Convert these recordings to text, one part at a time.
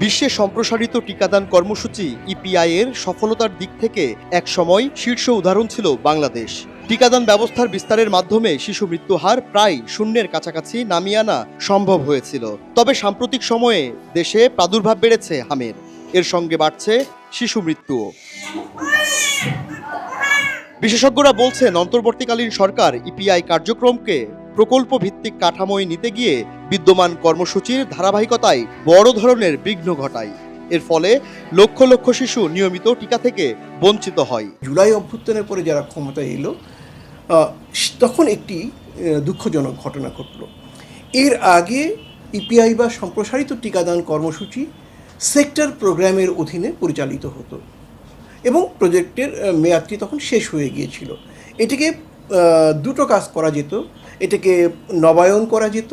বিশ্বে সম্প্রসারিত টিকাদান কর্মসূচি ইপিআই এর সফলতার দিক থেকে একসময় শীর্ষ উদাহরণ ছিল বাংলাদেশ। টিকাদান ব্যবস্থার বিস্তারের মাধ্যমে শিশু মৃত্যু হার প্রায় শূন্যের কাছাকাছি নামিয়ে আনা সম্ভব হয়েছিল। তবে সাম্প্রতিক সময়ে দেশে প্রাদুর্ভাব বেড়েছে হামের, এর সঙ্গে বাড়ছে শিশু মৃত্যুও। বিশেষজ্ঞরা বলছেন, অন্তর্বর্তীকালীন সরকার ইপিআই কার্যক্রমকে প্রকল্প ভিত্তিক কাঠামোয় নিতে গিয়ে বিদ্যমান কর্মসূচির ধারাবাহিকতায় বড় ধরনের বিঘ্ন ঘটায়। এর ফলে লক্ষ লক্ষ শিশু নিয়মিত টিকা থেকে বঞ্চিত হয়। জুলাই অভ্যুত্থানের পরে যারা ক্ষমতায় এলো তখন একটি দুঃখজনক ঘটনা ঘটল। এর আগে ইপিআই বা সম্প্রসারিত টিকাদান কর্মসূচি সেক্টর প্রোগ্রামের অধীনে পরিচালিত হতো এবং প্রজেক্টের মেয়াদটি তখন শেষ হয়ে গিয়েছিল। এটিকে দুটো কাজ করা যেত, এটাকে নবায়ন করা যেত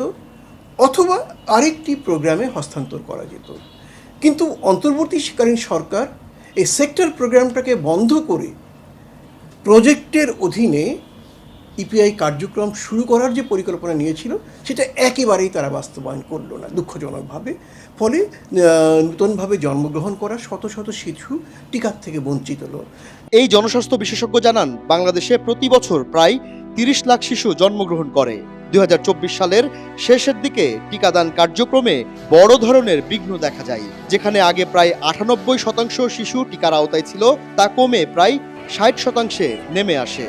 অথবা আরেকটি প্রোগ্রামে হস্তান্তর করা যেত। কিন্তু অন্তর্বর্তীকালীন সরকার এই সেক্টর প্রোগ্রামটাকে বন্ধ করে প্রজেক্টের অধীনে ইপিআই কার্যক্রম শুরু করার যে পরিকল্পনা নিয়েছিল সেটা একেবারেই তারা বাস্তবায়ন করলো না, দুঃখজনকভাবে। ফলে নূতনভাবে জন্মগ্রহণ করা শত শত শিশু টিকার থেকে বঞ্চিত হলো। এই জনস্বাস্থ্য বিশেষজ্ঞ জানান, বাংলাদেশে প্রতি বছর প্রায় ৩০ লাখ শিশু জন্মগ্রহণ করে। ২০২৪ সালের শেষের দিকে টিকাদান কার্যক্রমে বড় ধরনের বিঘ্ন দেখা যায়। যেখানে আগে প্রায় ৯৮% শিশু টিকার আওতায় ছিল, তা কমে প্রায় ৬০% নেমে আসে।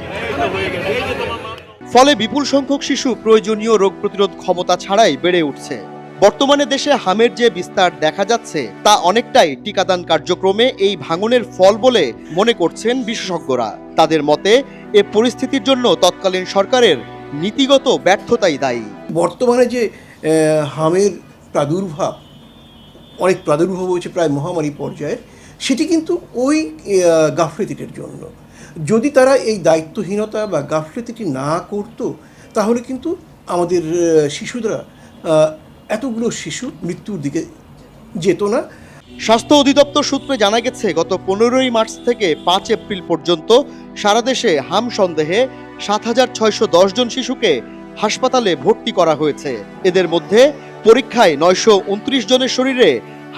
ফলে বিপুল সংখ্যক শিশু প্রয়োজনীয় রোগ প্রতিরোধ ক্ষমতা ছাড়াই বেড়ে উঠছে। বর্তমানে দেশে হামের যে বিস্তার দেখা যাচ্ছে তা অনেকটাই টিকাদান কার্যক্রমে এই ভাঙনের ফল বলে মনে করছেন বিশেষজ্ঞরা। তাদের মতে এ পরিস্থিতির জন্য তৎকালীন সরকারের নীতিগত ব্যর্থতাই দায়ী। বর্তমানে যে হামের অনেক প্রাদুর্ভাব হয়েছে প্রায় মহামারী পর্যায়ের, সেটি কিন্তু ওই গাফলতির জন্য। যদি তারা এই দায়িত্বহীনতা বা গাফলতিটি না করতো তাহলে কিন্তু আমাদের শিশুরা এতগুলো শিশু মৃত্যুর দিকে যেত না। স্বাস্থ্য অধিদপ্তর সূত্রে জানা গেছে, গত 15ই মার্চ থেকে 5 এপ্রিল পর্যন্ত সারা দেশে হাম সন্দেহে ৭৬১০ জন শিশুকে হাসপাতালে ভর্তি করা হয়েছে। এদের মধ্যে পরীক্ষায় ৯২৯ জনের শরীরে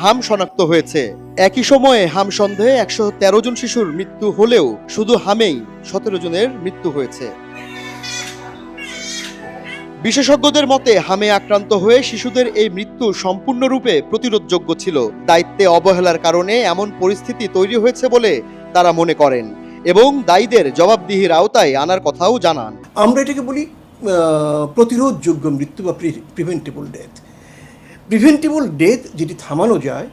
হাম শনাক্ত হয়েছে। একই সময়ে হাম সন্দেহে ১১৩ জন শিশুর মৃত্যু হলেও শুধু হামেই ১৭ জনের মৃত্যু হয়েছে। বিশেষজ্ঞদের মতে, হামে আক্রান্ত হয়ে শিশুদের এই মৃত্যু সম্পূর্ণরূপে প্রতিরোধযোগ্য ছিল। দায়িত্বে অবহেলার কারণে এমন পরিস্থিতি তৈরি হয়েছে বলে তারা মনে করেন এবং দায়ীদের জবাবদিহির আওতায় আনার কথাও জানান। আমরা এটাকে বলি প্রতিরোধযোগ্য মৃত্যু বা প্রিভেন্টেবল ডেথ। প্রিভেন্টেবল ডেথ যেটি থামানো যায়,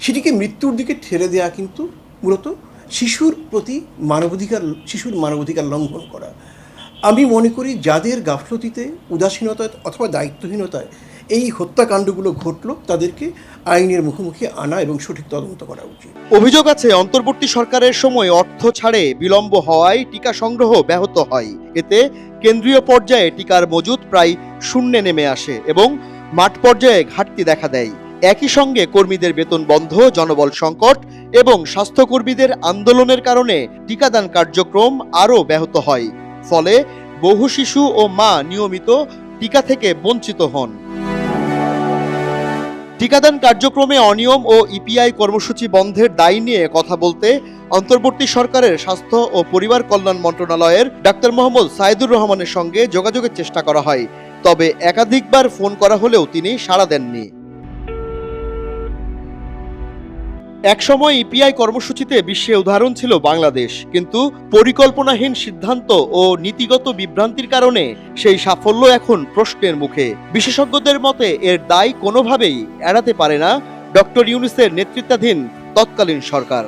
সেটিকে মৃত্যুর দিকে ঠেলে দেওয়া কিন্তু মূলত শিশুর মানবাধিকার লঙ্ঘন করা। আমি মনে করি যাদের গাফলতিতে, উদাসীনতায় অথবা দায়িত্বহীনতায় এই হত্যাকাণ্ডগুলো ঘটল, তাদেরকে আইনের মুখোমুখি আনা এবং সঠিক তদন্ত করা উচিত। অভিযোগ আছে, অন্তর্বর্তী সরকারের সময় অর্থ ছাড়ে বিলম্ব হওয়ায় টিকা সংগ্রহ ব্যাহত হয়। এতে কেন্দ্রীয় পর্যায়ে টিকার মজুদ প্রায় শূন্যে নেমে আসে এবং মাঠ পর্যায়ে ঘাটতি দেখা দেয়। একই সঙ্গে কর্মীদের বেতন বন্ধ, জনবল সংকট এবং স্বাস্থ্যকর্মীদের আন্দোলনের কারণে টিকাদান কার্যক্রম আরও ব্যাহত হয়। ফলে বহু শিশু ও মা নিয়মিত টিকা থেকে বঞ্চিত হন। টিকাদান কার্যক্রমে অনিয়ম ও ইপিআই কর্মসূচি বন্ধের দায় নিয়ে কথা বলতে অন্তর্বর্তী সরকারের স্বাস্থ্য ও পরিবার কল্যাণ মন্ত্রণালয়ের ডাক্তার মোহাম্মদ সাইদুর রহমানের সঙ্গে যোগাযোগের চেষ্টা করা হয়, তবে একাধিকবার ফোন করা হলেও তিনি সাড়া দেননি। একসময় ইপিআই কর্মসূচিতে বিশ্বে উদাহরণ ছিল বাংলাদেশ, কিন্তু পরিকল্পনাহীন সিদ্ধান্ত ও নীতিগত বিভ্রান্তির কারণে সেই সাফল্য এখন প্রশ্নের মুখে। বিশেষজ্ঞদের মতে এর দায় কোনোভাবেই এড়াতে পারে না ডক্টর ইউনূসের নেতৃত্বাধীন তৎকালীন সরকার।